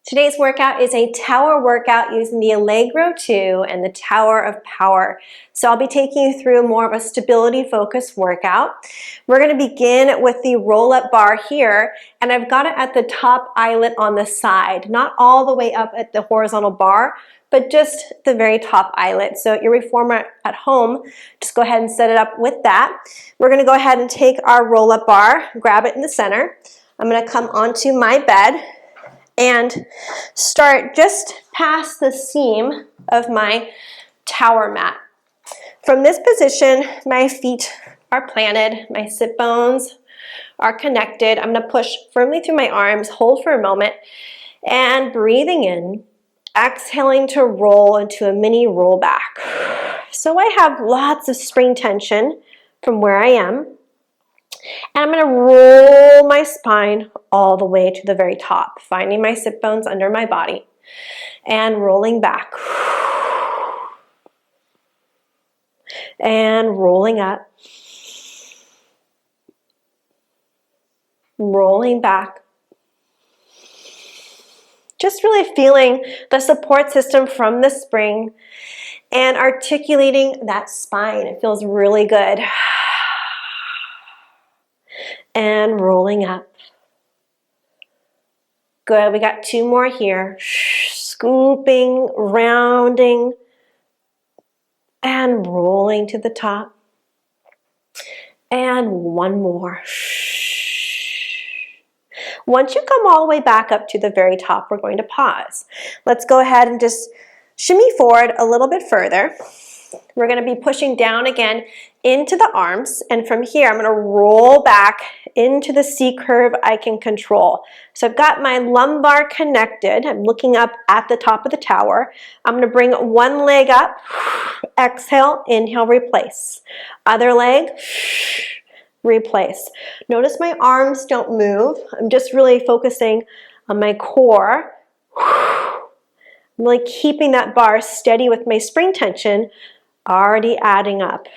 Today's workout is a tower workout using the Allegro 2 and the Tower of Power. So I'll be taking you through more of a stability focused workout. We're going to begin with the roll-up bar here, and I've got it at the top eyelet on the side, not all the way up at the horizontal bar, but just the very top eyelet. So at your reformer at home, just go ahead and set it up with that. We're going to go ahead and take our roll-up bar, grab it in the center. I'm going to come onto my bed and start just past the seam of my tower mat. From this position, my feet are planted, my sit bones are connected. I'm going to push firmly through my arms, hold for a moment, and breathing in, exhaling to roll into a mini roll back. So I have lots of spring tension from where I am. And I'm going to roll my spine all the way to the very top, finding my sit bones under my body and rolling back. And rolling up. Rolling back. Just really feeling the support system from the spring and articulating that spine. It feels really good. And rolling up. Good, we got two more here. Scooping, rounding, and rolling to the top. And one more. Once you come all the way back up to the very top, we're going to pause. Let's go ahead and just shimmy forward a little bit further. We're going to be pushing down again into the arms, and from here I'm going to roll back into the C curve I can control. So I've got my lumbar connected. I'm looking up at the top of the tower. I'm going to bring one leg up, exhale, inhale, replace. Other leg, replace. Notice my arms don't move. I'm just really focusing on my core. I'm really keeping that bar steady with my spring tension already adding up.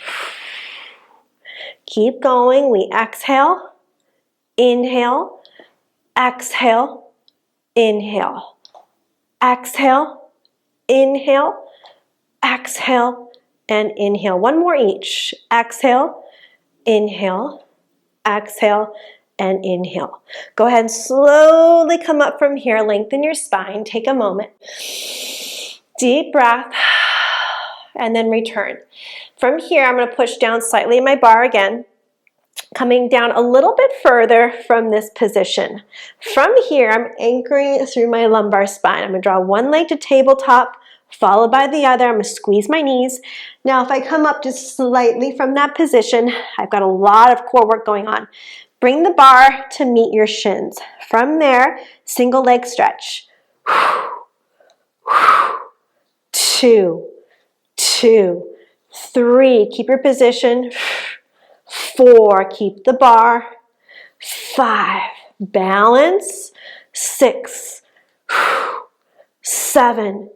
Keep going. We exhale, inhale, exhale, inhale, exhale, inhale, exhale, and inhale. One more each. Exhale, inhale, exhale, and inhale. Go ahead and slowly come up from here. Lengthen your spine. Take a moment. Deep breath. And then return. From here, I'm going to push down slightly in my bar again, coming down a little bit further from this position. From here, I'm anchoring through my lumbar spine. I'm going to draw one leg to tabletop, followed by the other. I'm going to squeeze my knees. Now, if I come up just slightly from that position, I've got a lot of core work going on. Bring the bar to meet your shins. From there, single leg stretch. 2, 3, keep your position. 4, keep the bar. 5, balance. 6, 7,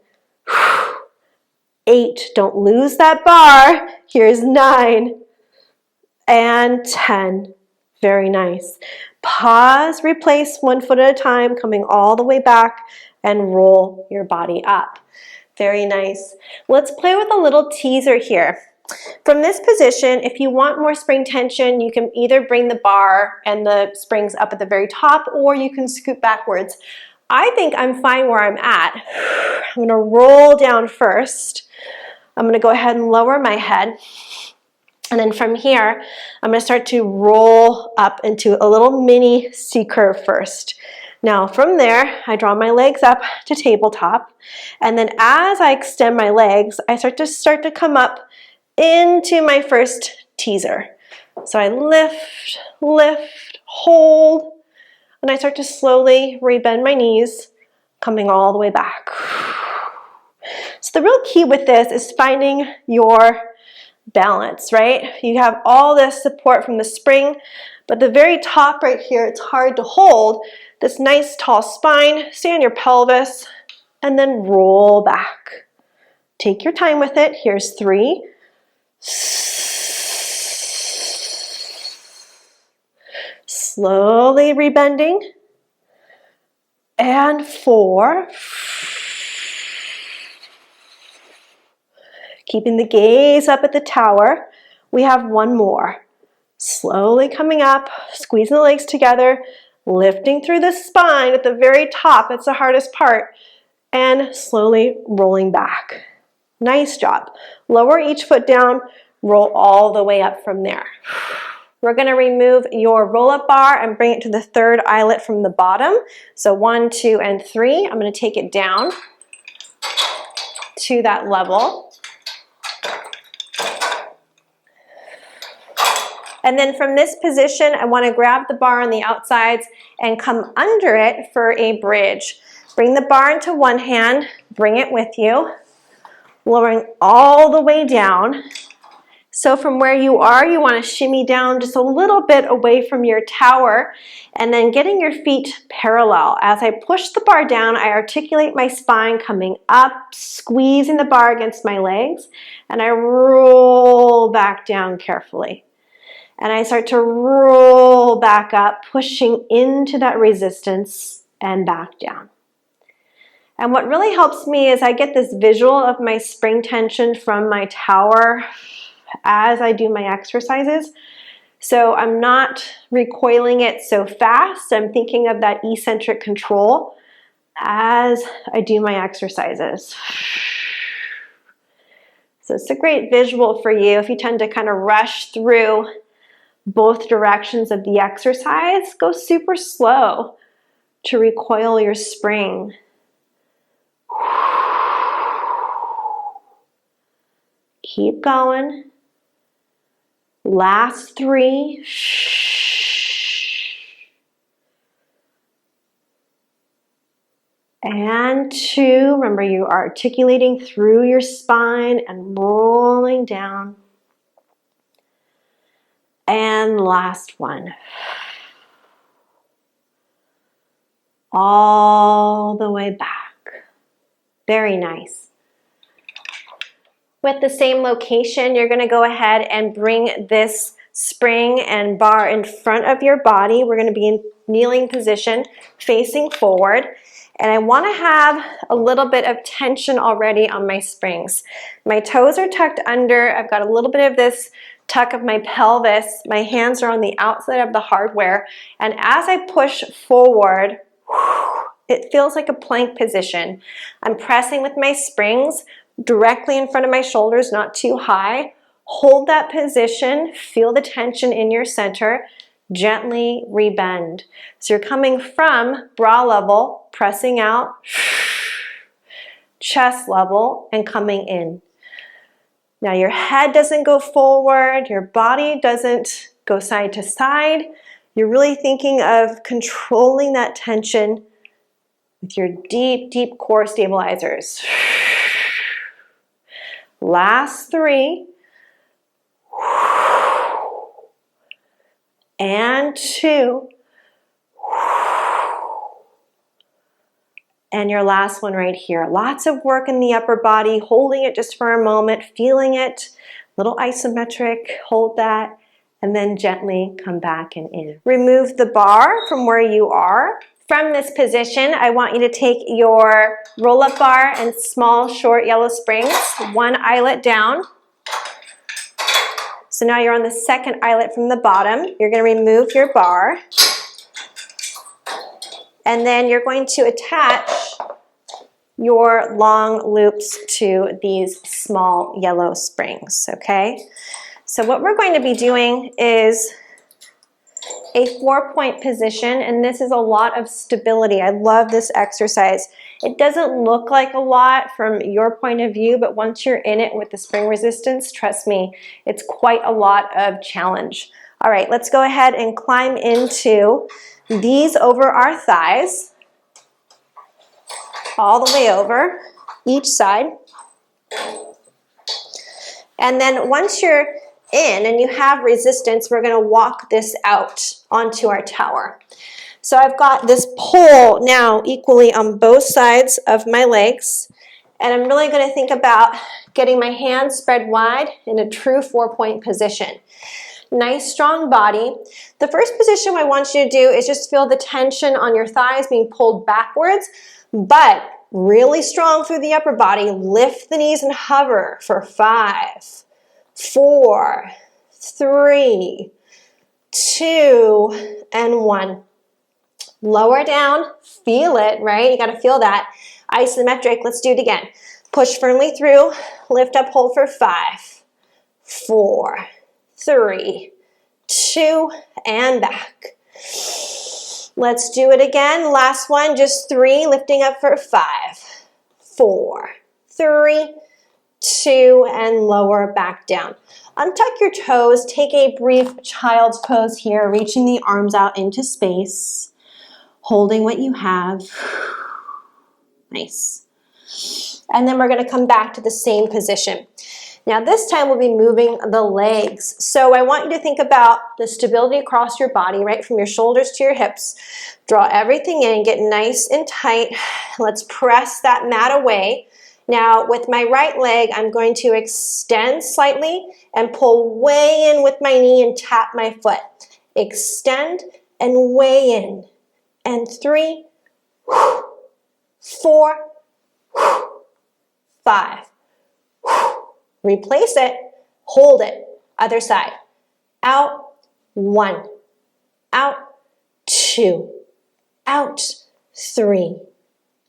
8, don't lose that bar. Here's 9, and 10. Very nice. Pause, replace one foot at a time, coming all the way back, and roll your body up. Very nice. Let's play with a little teaser here. From this position, if you want more spring tension, you can either bring the bar and the springs up at the very top, or you can scoot backwards. I think I'm fine where I'm at. I'm going to roll down first. I'm going to go ahead and lower my head. And then from here, I'm going to start to roll up into a little mini C curve first. Now from there, I draw my legs up to tabletop, and then as I extend my legs, I start to come up into my first teaser. So I lift, lift, hold, and I start to slowly rebend my knees, coming all the way back. So the real key with this is finding your balance, right? You have all this support from the spring, but the very top right here, it's hard to hold this nice tall spine. Stay on your pelvis and then roll back. Take your time with it. Here's 3. Slowly rebending. and 4. Keeping the gaze up at the tower. We have one more. Slowly coming up, squeezing the legs together, lifting through the spine at the very top. That's the hardest part. And slowly rolling back. Nice job. Lower each foot down, roll all the way up from there. We're going to remove your roll-up bar and bring it to the third eyelet from the bottom. So 1, 2, and 3. I'm going to take it down to that level. And then from this position, I want to grab the bar on the outsides and come under it for a bridge. Bring the bar into one hand, bring it with you, lowering all the way down. So from where you are, you want to shimmy down just a little bit away from your tower and then getting your feet parallel. As I push the bar down, I articulate my spine coming up, squeezing the bar against my legs, and I roll back down carefully. And I start to roll back up, pushing into that resistance and back down. And what really helps me is I get this visual of my spring tension from my tower as I do my exercises. So I'm not recoiling it so fast. I'm thinking of that eccentric control as I do my exercises. So it's a great visual for you if you tend to kind of rush through both directions of the exercise. Go super slow to recoil your spring. Keep going. Last 3. And 2. Remember, you are articulating through your spine and rolling down. And last 1. All the way back. Very nice. With the same location, you're going to go ahead and bring this spring and bar in front of your body. We're going to be in kneeling position, facing forward. And I want to have a little bit of tension already on my springs. My toes are tucked under. I've got a little bit of this tuck of my pelvis. My hands are on the outside of the hardware. And as I push forward, it feels like a plank position. I'm pressing with my springs directly in front of my shoulders, not too high. Hold that position. Feel the tension in your center. Gently rebend. So you're coming from bra level, pressing out, chest level, and coming in. Now your head doesn't go forward, your body doesn't go side to side. You're really thinking of controlling that tension with your deep, deep core stabilizers. Last 3. And 2. And your last one right here. Lots of work in the upper body, holding it just for a moment, feeling it. Little isometric, hold that, and then gently come back and in. Remove the bar from where you are. From this position, I want you to take your roll-up bar and small, short yellow springs, one eyelet down. So now you're on the second eyelet from the bottom. You're going to remove your bar. And then you're going to attach your long loops to these small yellow springs, okay? So what we're going to be doing is a 4-point position, and this is a lot of stability. I love this exercise. It doesn't look like a lot from your point of view, but once you're in it with the spring resistance, trust me, it's quite a lot of challenge. All right, let's go ahead and climb into these over our thighs, all the way over each side. And then once you're in and you have resistance, we're going to walk this out onto our tower. So I've got this pole now equally on both sides of my legs, and I'm really going to think about getting my hands spread wide in a true 4-point position. Nice strong body. The first position I want you to do is just feel the tension on your thighs being pulled backwards, but really strong through the upper body. Lift the knees and hover for 5, 4, 3, 2, and 1. Lower down, feel it, right? You gotta feel that. Isometric, let's do it again. Push firmly through, lift up, hold for 5, 4, 3, 2, and back. Let's do it again. Last one, just 3, lifting up for 5, 4, 3, 2, and lower back down. Untuck your toes, take a brief child's pose here, reaching the arms out into space, holding what you have. Nice. And then we're going to come back to the same position. Now this time we'll be moving the legs. So I want you to think about the stability across your body, right from your shoulders to your hips. Draw everything in, get nice and tight. Let's press that mat away. Now with my right leg, I'm going to extend slightly and pull way in with my knee and tap my foot. Extend and way in. And 3, 4, 5. Replace it, hold it. Other side. Out, 1. Out, 2. Out, 3.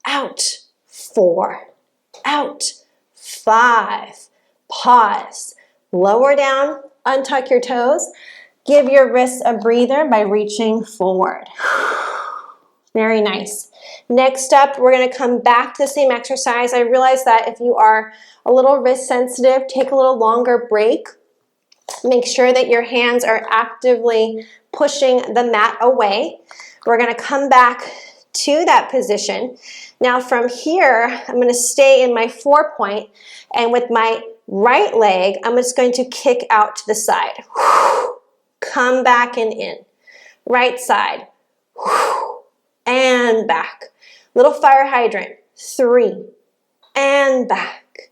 Out, 4. Out, 5. Pause. Lower down, untuck your toes. Give your wrists a breather by reaching forward. Very nice. Next up, we're going to come back to the same exercise. I realize that if you are a little wrist sensitive, take a little longer break. Make sure that your hands are actively pushing the mat away. We're going to come back to that position. Now from here, I'm going to stay in my 4-point, and with my right leg, I'm just going to kick out to the side. Come back and in. Right side. And back. Little fire hydrant. 3. And back.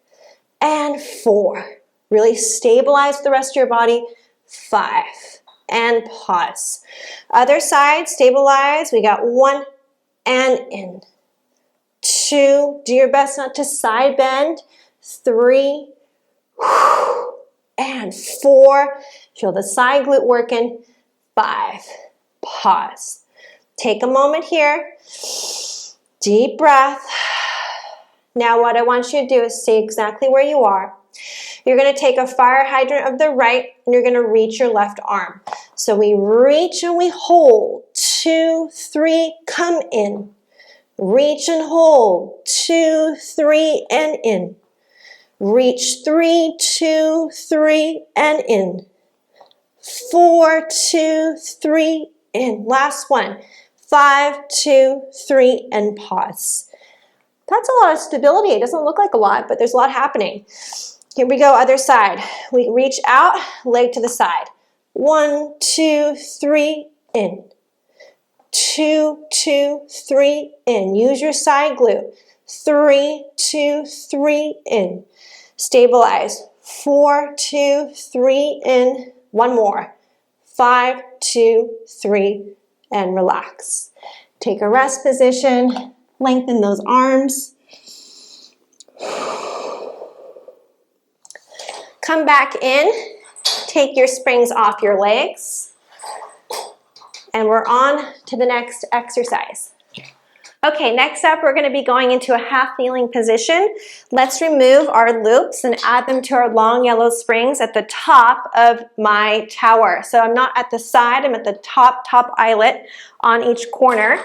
And 4. Really stabilize the rest of your body. 5. And pause. Other side, stabilize. We got 1 and in. 2. Do your best not to side bend. 3. And 4. Feel the side glute working. 5. Pause. Take a moment here. Deep breath. Now what I want you to do is stay exactly where you are. You're going to take a fire hydrant of the right and you're going to reach your left arm. So we reach and we hold. 2, 3, come in. Reach and hold. 2, 3, and in. Reach 3, 2, 3, and in. 4, 2, 3, in. Last one. 5, 2, 3, and pause. That's a lot of stability. It doesn't look like a lot, but there's a lot happening. Here we go, other side. We reach out, leg to the side. 1, 2, 3, in. 2, 2, 3, in. Use your side glute. 3, 2, 3, in. Stabilize. 4, 2, 3, in. One more. 5, 2, 3, and relax. Take a rest position. Lengthen those arms. Come back in. Take your springs off your legs. And we're on to the next exercise. Okay, next up we're going to be going into a half kneeling position. Let's remove our loops and add them to our long yellow springs at the top of my tower. So I'm not at the side, I'm at the top eyelet on each corner.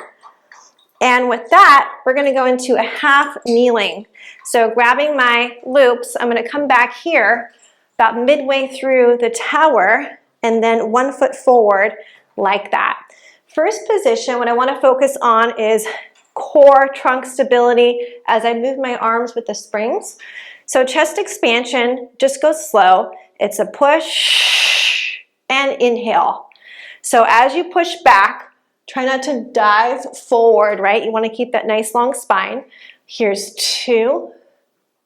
And with that, we're going to go into a half kneeling. So grabbing my loops, I'm going to come back here about midway through the tower and then 1 foot forward like that. First position, what I want to focus on is core trunk stability as I move my arms with the springs. So chest expansion, just go slow. It's a push and inhale. So as you push back, try not to dive forward, right? You want to keep that nice long spine. Here's 2,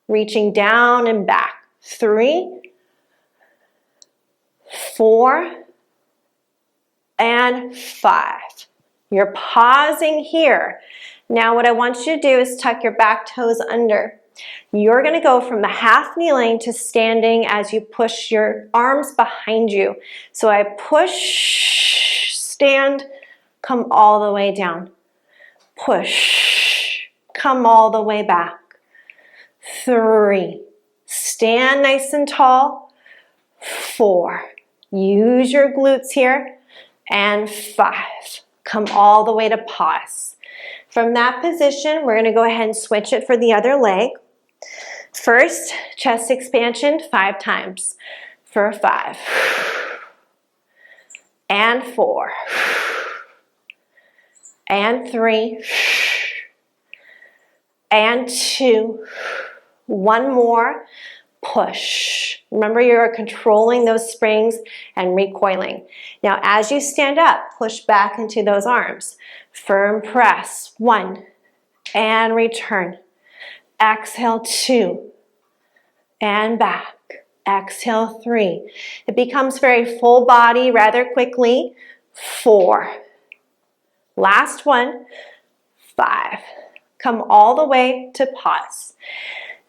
reaching down and back. 3, 4, and 5. You're pausing here. Now what I want you to do is tuck your back toes under. You're going to go from the half kneeling to standing as you push your arms behind you. So I push, stand, come all the way down. Push, come all the way back. 3, stand nice and tall. 4, use your glutes here. And 5, come all the way to pause. From that position, we're going to go ahead and switch it for the other leg. First, chest expansion 5 times for 5. And 4. And 3. And 2. One more. Push. Remember, you're controlling those springs and recoiling. Now, as you stand up, push back into those arms. Firm press. 1. And return. Exhale, 2. And back. Exhale, 3. It becomes very full body rather quickly. 4. Last one. 5. Come all the way to pause.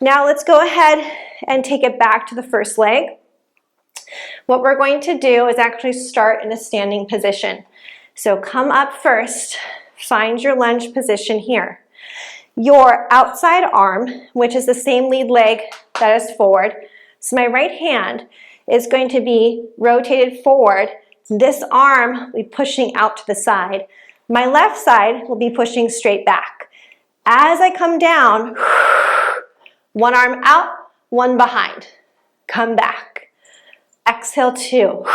Now let's go ahead and take it back to the first leg. What we're going to do is actually start in a standing position. So come up first, find your lunge position here. Your outside arm, which is the same lead leg that is forward, so my right hand is going to be rotated forward. This arm will be pushing out to the side. My left side will be pushing straight back. As I come down, one arm out, one behind. Come back. Exhale, 2.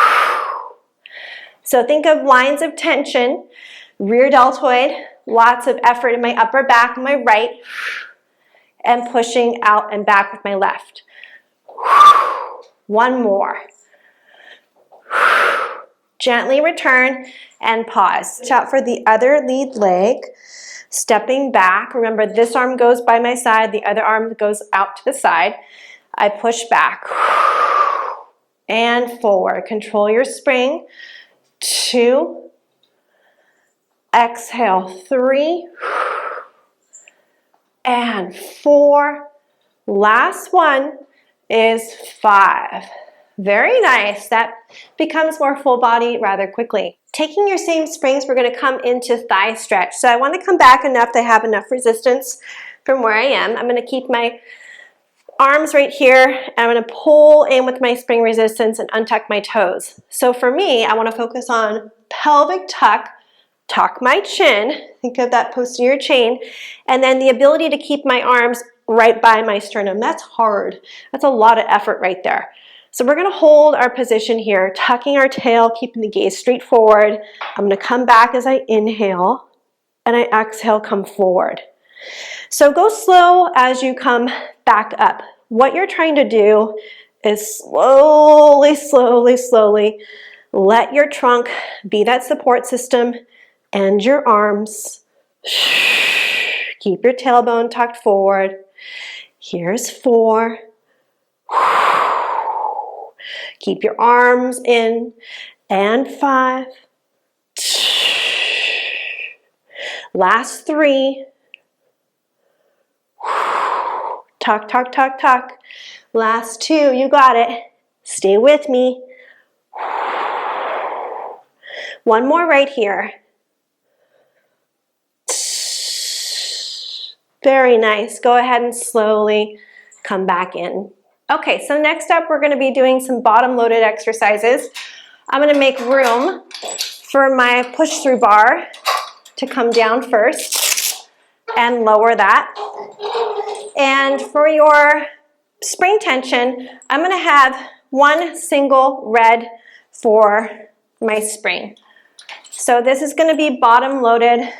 So think of lines of tension, rear deltoid, lots of effort in my upper back and my right, and pushing out and back with my left. One more. Gently return and pause. Watch out for the other lead leg. Stepping back, remember this arm goes by my side, the other arm goes out to the side. I push back and forward. Control your spring. 2. Exhale, 3. And 4. Last one is 5. Very nice. That becomes more full body rather quickly. Taking your same springs, we're going to come into thigh stretch. So I want to come back enough to have enough resistance from where I am. I'm going to keep my arms right here, and I'm going to pull in with my spring resistance and untuck my toes. So for me, I want to focus on pelvic tuck, tuck my chin, think of that posterior chain, and then the ability to keep my arms right by my sternum. That's hard. That's a lot of effort right there. So we're going to hold our position here, tucking our tail, keeping the gaze straight forward. I'm going to come back as I inhale, and I exhale, come forward. So go slow as you come back up. What you're trying to do is slowly, slowly, slowly let your trunk be that support system and your arms. Keep your tailbone tucked forward. Here's 4. Keep your arms in, and 5. Last 3. Tuck, tuck, tuck, tuck. Last 2, you got it. Stay with me. One more right here. Very nice. Go ahead and slowly come back in. Okay, so next up we're going to be doing some bottom loaded exercises. I'm going to make room for my push through bar to come down first and lower that. And for your spring tension, I'm going to have one single red for my spring. So this is going to be bottom loaded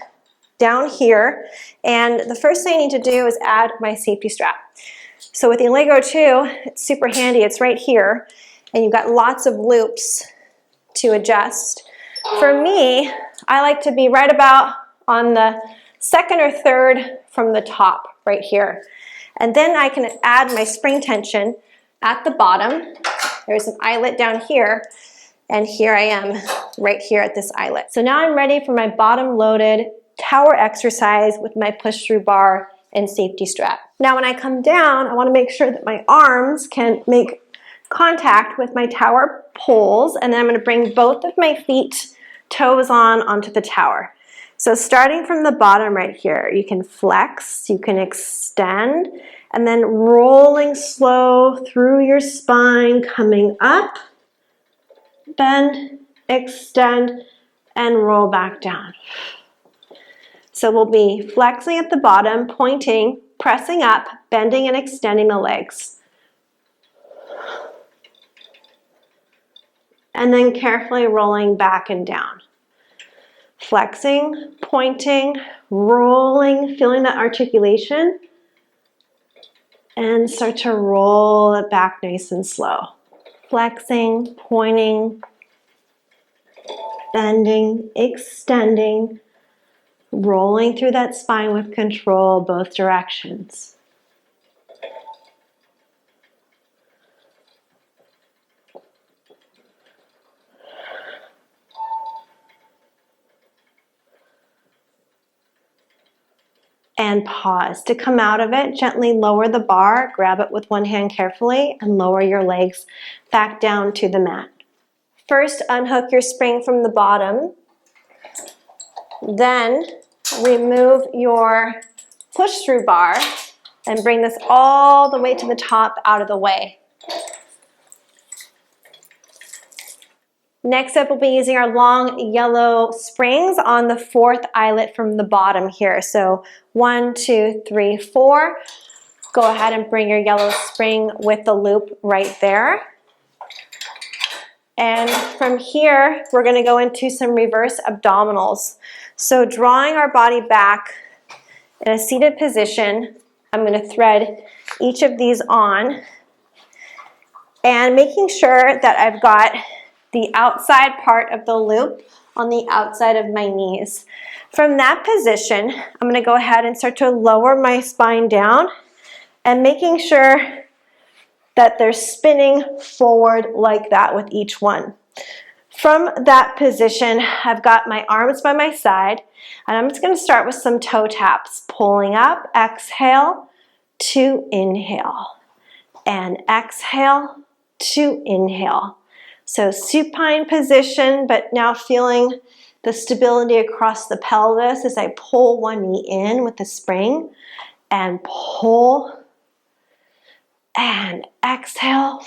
down here. And the first thing I need to do is add my safety strap. So with the Allegro 2, it's super handy. It's right here, and you've got lots of loops to adjust. For me, I like to be right about on the second or third from the top right here. And then I can add my spring tension at the bottom. There's an eyelet down here. And here I am right here at this eyelet. So now I'm ready for my bottom loaded tower exercise with my push through bar and safety strap. Now when I come down, I want to make sure that my arms can make contact with my tower poles, and then I'm going to bring both of my feet toes on onto the tower. So starting from the bottom right here, you can flex, you can extend, and then rolling slow through your spine, coming up, bend, extend, and roll back down. So we'll be flexing at the bottom, pointing, pressing up, bending and extending the legs. And then carefully rolling back and down. Flexing, pointing, rolling, feeling that articulation. And start to roll it back nice and slow. Flexing, pointing, bending, extending, rolling through that spine with control, both directions. And pause. To come out of it, gently lower the bar, grab it with one hand carefully, and lower your legs back down to the mat. First, unhook your spring from the bottom. Then, remove your push-through bar and bring this all the way to the top out of the way. Next up, we'll be using our long yellow springs on the fourth eyelet from the bottom here. So 1, 2, 3, 4. Go ahead and bring your yellow spring with the loop right there. And from here, we're going to go into some reverse abdominals. So drawing our body back in a seated position, I'm going to thread each of these on and making sure that I've got the outside part of the loop on the outside of my knees. From that position, I'm going to go ahead and start to lower my spine down and making sure that they're spinning forward like that with each one. From that position, I've got my arms by my side, and I'm just going to start with some toe taps. Pulling up, exhale to inhale, and exhale to inhale. So supine position, but now feeling the stability across the pelvis as I pull one knee in with the spring and pull and exhale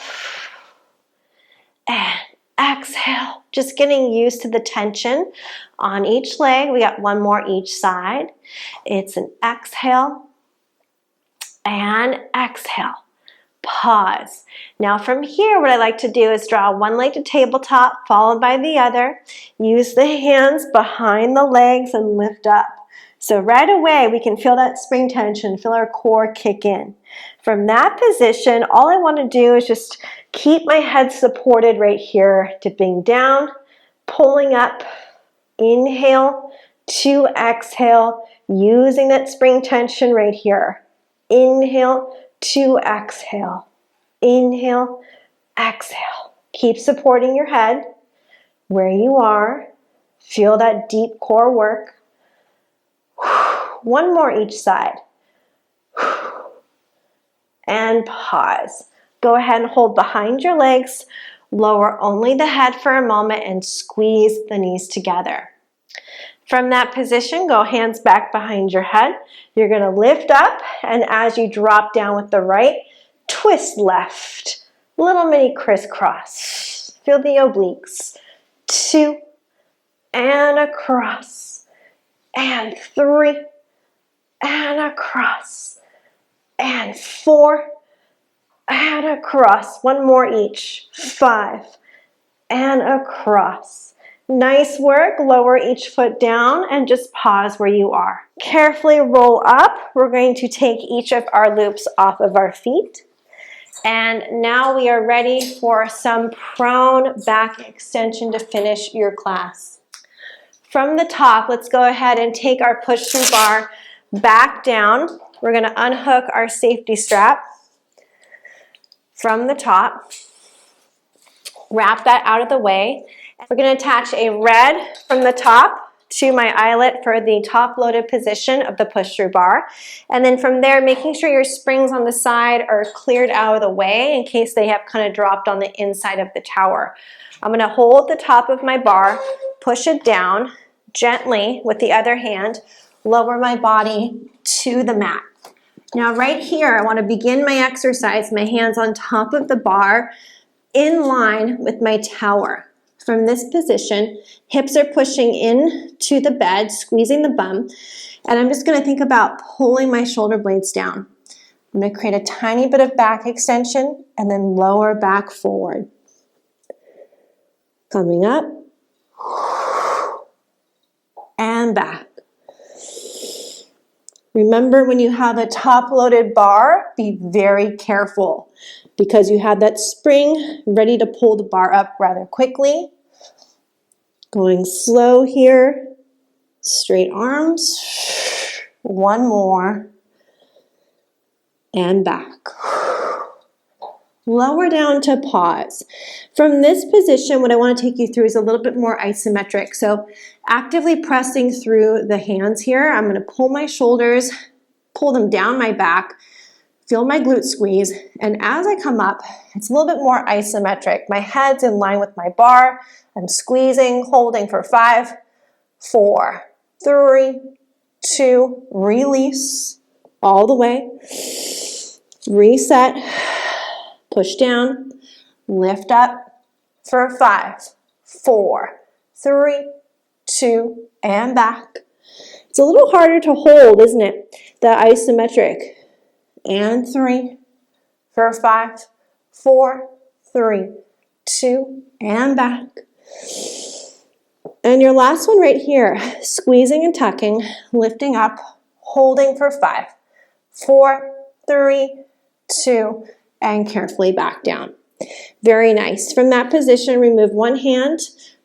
and exhale. Just getting used to the tension on each leg. We got one more each side. It's an exhale and exhale. Pause. Now from here, what I like to do is draw one leg to tabletop, followed by the other. Use the hands behind the legs and lift up. So right away, we can feel that spring tension, feel our core kick in. From that position, all I want to do is just keep my head supported right here, dipping down, pulling up, inhale to exhale, using that spring tension right here. Inhale to exhale. Inhale, exhale. Keep supporting your head where you are. Feel that deep core work. One more each side. And pause. Go ahead and hold behind your legs. Lower only the head for a moment and squeeze the knees together. From that position, go hands back behind your head. You're going to lift up, and as you drop down with the right, twist left. Little mini crisscross. Feel the obliques. 2, and across, and 3, and across, and 4, and across. One more each. 5, and across. Nice work. Lower each foot down and just pause where you are. Carefully roll up. We're going to take each of our loops off of our feet. And now we are ready for some prone back extension to finish your class. From the top, let's go ahead and take our push-through bar back down. We're going to unhook our safety strap from the top. Wrap that out of the way. We're going to attach a red from the top to my eyelet for the top loaded position of the push-through bar. And then from there, making sure your springs on the side are cleared out of the way in case they have kind of dropped on the inside of the tower. I'm going to hold the top of my bar, push it down gently with the other hand, lower my body to the mat. Now right here, I want to begin my exercise, my hands on top of the bar, in line with my tower. From this position, hips are pushing in to the bed, squeezing the bum, and I'm just going to think about pulling my shoulder blades down. I'm going to create a tiny bit of back extension and then lower back forward. Coming up and back. Remember, when you have a top-loaded bar, be very careful because you have that spring ready to pull the bar up rather quickly. Going slow here, straight arms, one more, and back. Lower down to pause. From this position, what I want to take you through is a little bit more isometric. So actively pressing through the hands here, I'm going to pull my shoulders, pull them down my back, feel my glute squeeze, and as I come up, it's a little bit more isometric. My head's in line with my bar. I'm squeezing, holding for 5, 4, 3, 2, release all the way. Reset, push down, lift up for 5, 4, 3, 2, and back. It's a little harder to hold, isn't it? The isometric. And 3, for 5, 4, 3, 2, and back. And your last one right here, squeezing and tucking, lifting up, holding for 5, 4, 3, 2, and carefully back down. Very nice. From that position, remove one hand.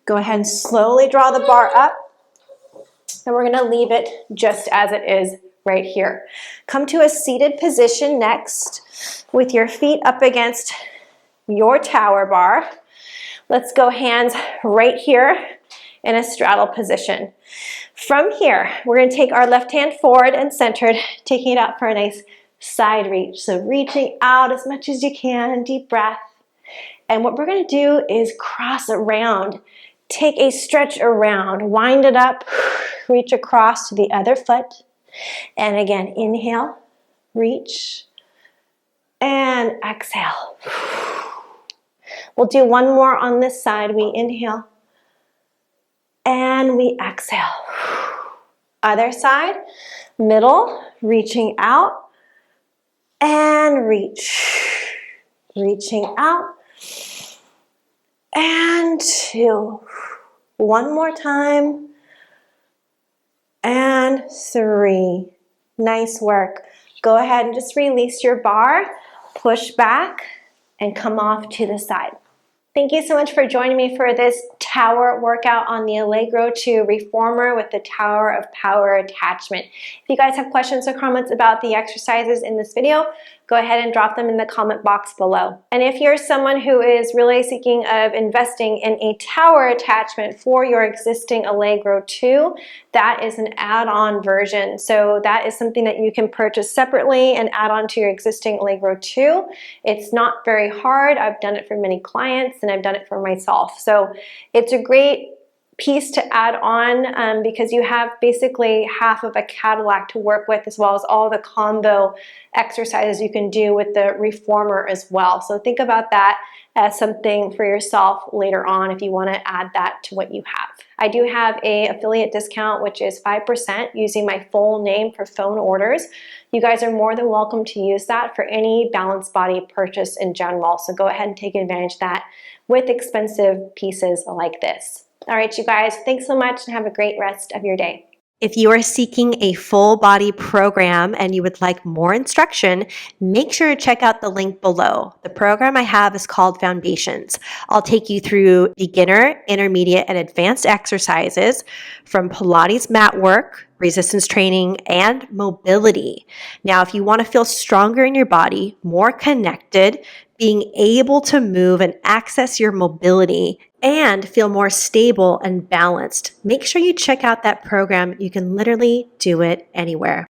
Go ahead and slowly draw the bar up. And we're going to leave it just as it is right here. Come to a seated position next with your feet up against your tower bar. Let's go hands right here in a straddle position. From here, we're going to take our left hand forward and centered, taking it out for a nice side reach. So reaching out as much as you can, deep breath. And what we're going to do is cross around. Take a stretch around, wind it up, reach across to the other foot. And again, inhale, reach, and exhale. We'll do one more on this side. We inhale, and we exhale. Other side, middle, reaching out, and reach. Reaching out, and 2. One more time. And 3. Nice work. Go ahead and just release your bar, push back, and come off to the side. Thank you so much for joining me for this tower workout on the Allegro 2 Reformer with the Tower of Power attachment. If you guys have questions or comments about the exercises in this video, go ahead and drop them in the comment box below. And if you're someone who is really seeking of investing in a tower attachment for your existing Allegro 2, that is an add-on version. So that is something that you can purchase separately and add on to your existing Allegro 2. It's not very hard. I've done it for many clients and I've done it for myself. So it's a great piece to add on because you have basically half of a Cadillac to work with, as well as all the combo exercises you can do with the Reformer as well. So think about that as something for yourself later on if you want to add that to what you have. I do have an affiliate discount, which is 5% using my full name for phone orders. You guys are more than welcome to use that for any balanced body purchase in general. So go ahead and take advantage of that with expensive pieces like this. All right, you guys, thanks so much and have a great rest of your day. If you are seeking a full body program and you would like more instruction, make sure to check out the link below. The program I have is called Foundations. I'll take you through beginner, intermediate, and advanced exercises from Pilates mat work, resistance training, and mobility. Now, if you want to feel stronger in your body, more connected, being able to move and access your mobility and feel more stable and balanced, make sure you check out that program. You can literally do it anywhere.